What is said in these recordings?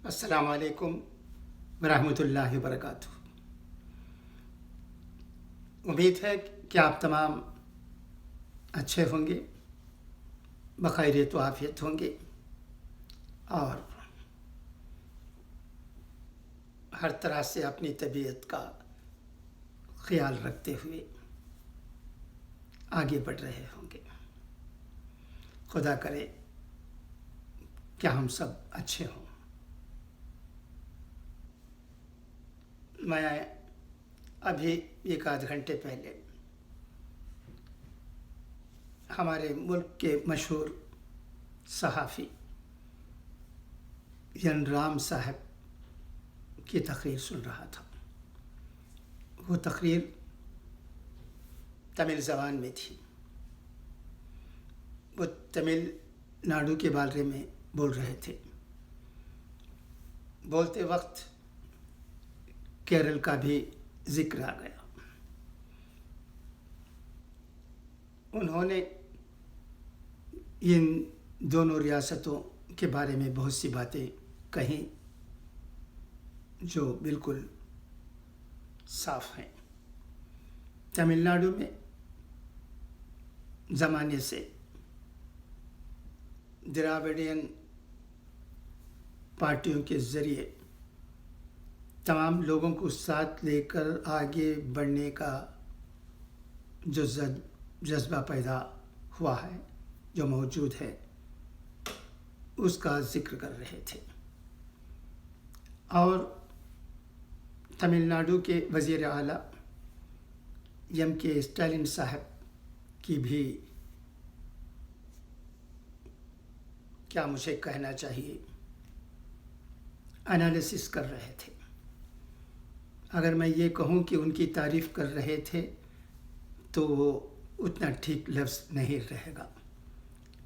السلام علیکم ورحمۃ اللہ وبرکاتہ۔ امید ہے کہ آپ تمام اچھے ہوں گے، بخیریت و عافیت ہوں گے اور ہر طرح سے اپنی طبیعت کا خیال رکھتے ہوئے آگے بڑھ رہے ہوں گے۔ خدا کرے کہ ہم سب اچھے ہوں۔ میں ابھی ایک آدھ گھنٹے پہلے ہمارے ملک کے مشہور صحافی ین رام صاحب کی تقریر سن رہا تھا۔ وہ تقریر تمل زبان میں تھی۔ وہ تمل ناڈو کے بارے میں بول رہے تھے۔ بولتے وقت کیرل کا بھی ذکر آ گیا۔ انہوں نے ان دونوں ریاستوں کے بارے میں بہت سی باتیں کہیں جو بالکل صاف ہیں۔ تمل ناڈو میں زمانے سے دراوڑین پارٹیوں کے ذریعے تمام لوگوں کو ساتھ لے کر آگے بڑھنے کا جو جذبہ پیدا ہوا ہے، جو موجود ہے، اس کا ذکر کر رہے تھے۔ اور تمل ناڈو کے وزیر اعلیٰ ایم کے اسٹالن صاحب کی بھی کیا مجھے کہنا چاہیے انالیسس کر رہے تھے۔ اگر میں یہ کہوں کہ ان کی تعریف کر رہے تھے تو وہ اتنا ٹھیک لفظ نہیں رہے گا۔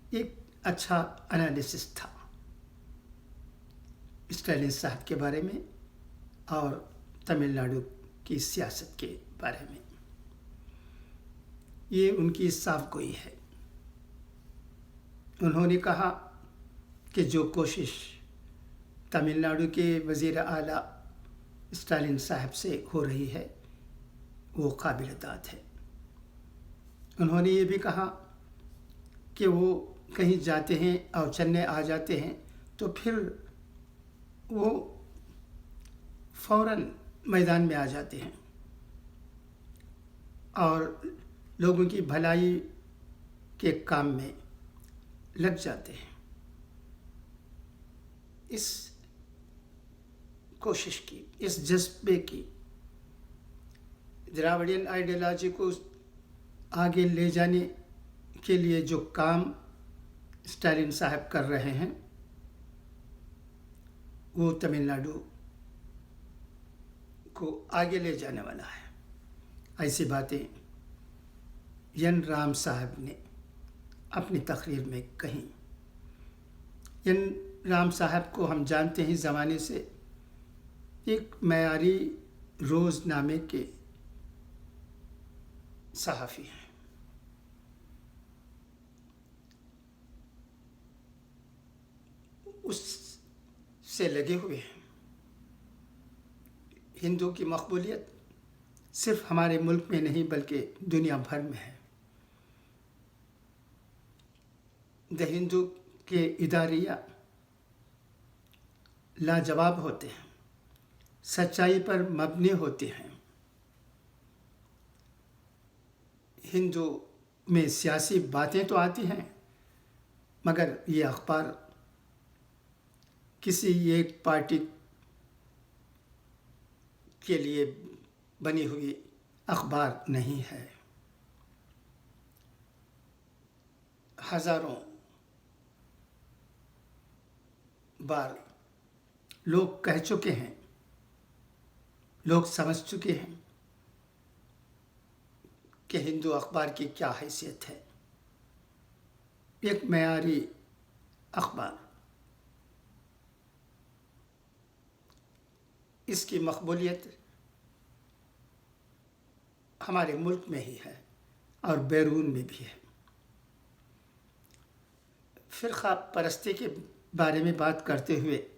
ایک اچھا انالیسس تھا اسٹالن صاحب کے بارے میں اور تمل ناڈو کی سیاست کے بارے میں۔ یہ ان کی صاف گوئی ہے۔ انہوں نے کہا کہ جو کوشش تمل ناڈو کے وزیر اعلیٰ اسٹالن صاحب سے ہو رہی ہے وہ قابل داد ہے۔ انہوں نے یہ بھی کہا کہ وہ کہیں جاتے ہیں اور چلنے آ جاتے ہیں تو پھر وہ فوراً میدان میں آ جاتے ہیں اور لوگوں کی بھلائی کے کام میں لگ جاتے ہیں۔ اس کوشش کی، اس جذبے کی، دراوڑین آئیڈیالوجی کو آگے لے جانے کے لیے جو کام اسٹالن صاحب کر رہے ہیں وہ تمل ناڈو کو آگے لے جانے والا ہے۔ ایسی باتیں ین رام صاحب نے اپنی تقریر میں کہیں۔ ین رام صاحب کو ہم جانتے ہیں زمانے سے ایک معیاری روزنامے کے صحافی ہیں۔ اس سے لگے ہوئے ہیں۔ ہندو کی مقبولیت صرف ہمارے ملک میں نہیں بلکہ دنیا بھر میں ہے۔ دا ہندو کے اداریہ لاجواب ہوتے ہیں، سچائی پر مبنی ہوتے ہیں۔ ہندو میں سیاسی باتیں تو آتی ہیں مگر یہ اخبار کسی ایک پارٹی کے لیے بنی ہوئی اخبار نہیں ہے۔ ہزاروں بار لوگ کہہ چکے ہیں، لوگ سمجھ چکے ہیں کہ ہندو اخبار کی کیا حیثیت ہے۔ ایک معیاری اخبار، اس کی مقبولیت ہمارے ملک میں ہی ہے اور بیرون میں بھی ہے۔ فرقہ پرستی کے بارے میں بات کرتے ہوئے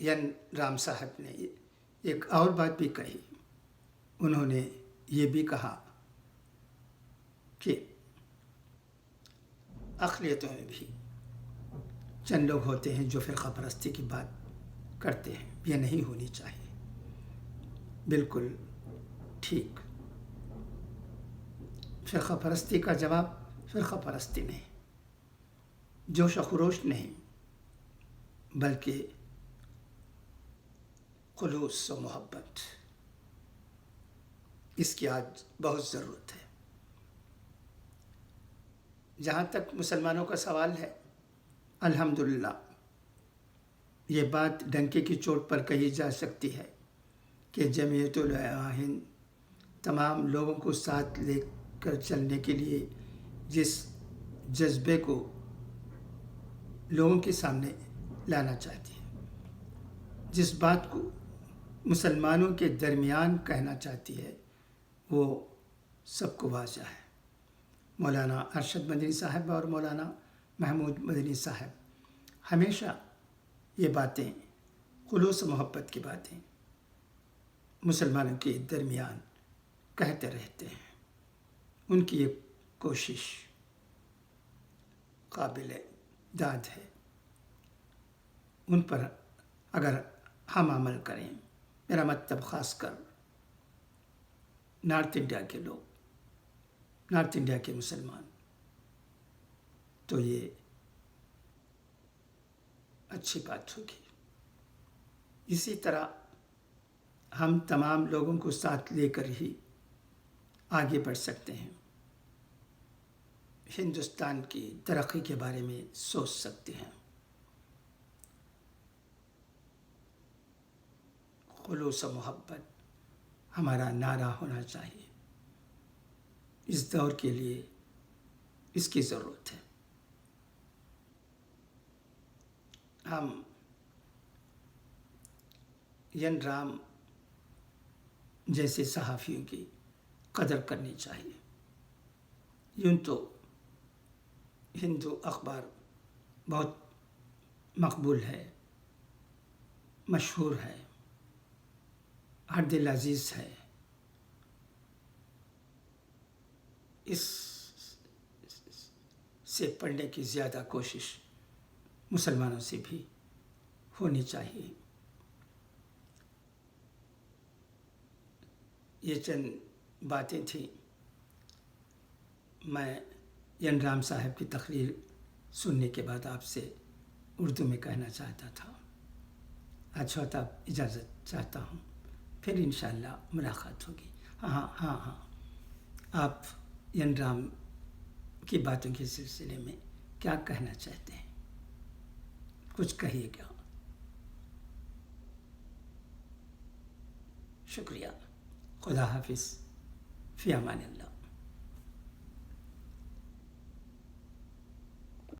ین رام صاحب نے ایک اور بات بھی کہی. انہوں نے یہ بھی کہا کہ اقلیتوں میں بھی چند لوگ ہوتے ہیں جو فرقہ پرستی کی بات کرتے ہیں. یہ نہیں ہونی چاہیے. بالکل ٹھیک. فرقہ پرستی کا جواب فرقہ پرستی نہیں، جوش و خروش نہیں، بلکہ خلوص و محبت. اس کی آج بہت ضرورت ہے. جہاں تک مسلمانوں کا سوال ہے، الحمدللہ یہ بات ڈنکے کی چوٹ پر کہی جا سکتی ہے کہ جمعیت علماء ہند تمام لوگوں کو ساتھ لے کر چلنے کے لیے جس جذبے کو لوگوں کے سامنے لانا چاہتی ہے، جس بات کو مسلمانوں کے درمیان کہنا چاہتی ہے، وہ سب کو واضح ہے. مولانا ارشد مدنی صاحب اور مولانا محمود مدنی صاحب ہمیشہ یہ باتیں، خلوص و محبت کی باتیں مسلمانوں کے درمیان کہتے رہتے ہیں. ان کی یہ کوشش قابل داد ہے. ان پر اگر ہم عمل کریں، میرا مطلب خاص کر نارتھ انڈیا کے لوگ، نارتھ انڈیا کے مسلمان، تو یہ اچھی بات ہوگی. اسی طرح ہم تمام لوگوں کو ساتھ لے کر ہی آگے بڑھ سکتے ہیں. ہندوستان کی ترقی کے بارے میں سوچ سکتے ہیں. خلوص و محبت ہمارا نعرہ ہونا چاہیے. اس دور کے لیے اس کی ضرورت ہے. ہم ین رام جیسے صحافیوں کی قدر کرنی چاہیے. یوں تو ہندو اخبار بہت مقبول ہے، مشہور ہے، ہر دل عزیز ہے. اس سے پڑھنے کی زیادہ کوشش مسلمانوں سے بھی ہونی چاہیے. یہ چند باتیں تھیں. میں ین رام صاحب کی تقریر سننے کے بعد آپ سے اردو میں کہنا چاہتا تھا. اچھا ہوتا اجازت چاہتا ہوں، پھر انشاءاللہ ملاقات ہوگی. ہاں آپ ین رام کی باتوں کے سلسلے میں کیا کہنا چاہتے ہیں؟ کچھ کہیے گا. شکریہ. خدا حافظ. فی امان اللہ.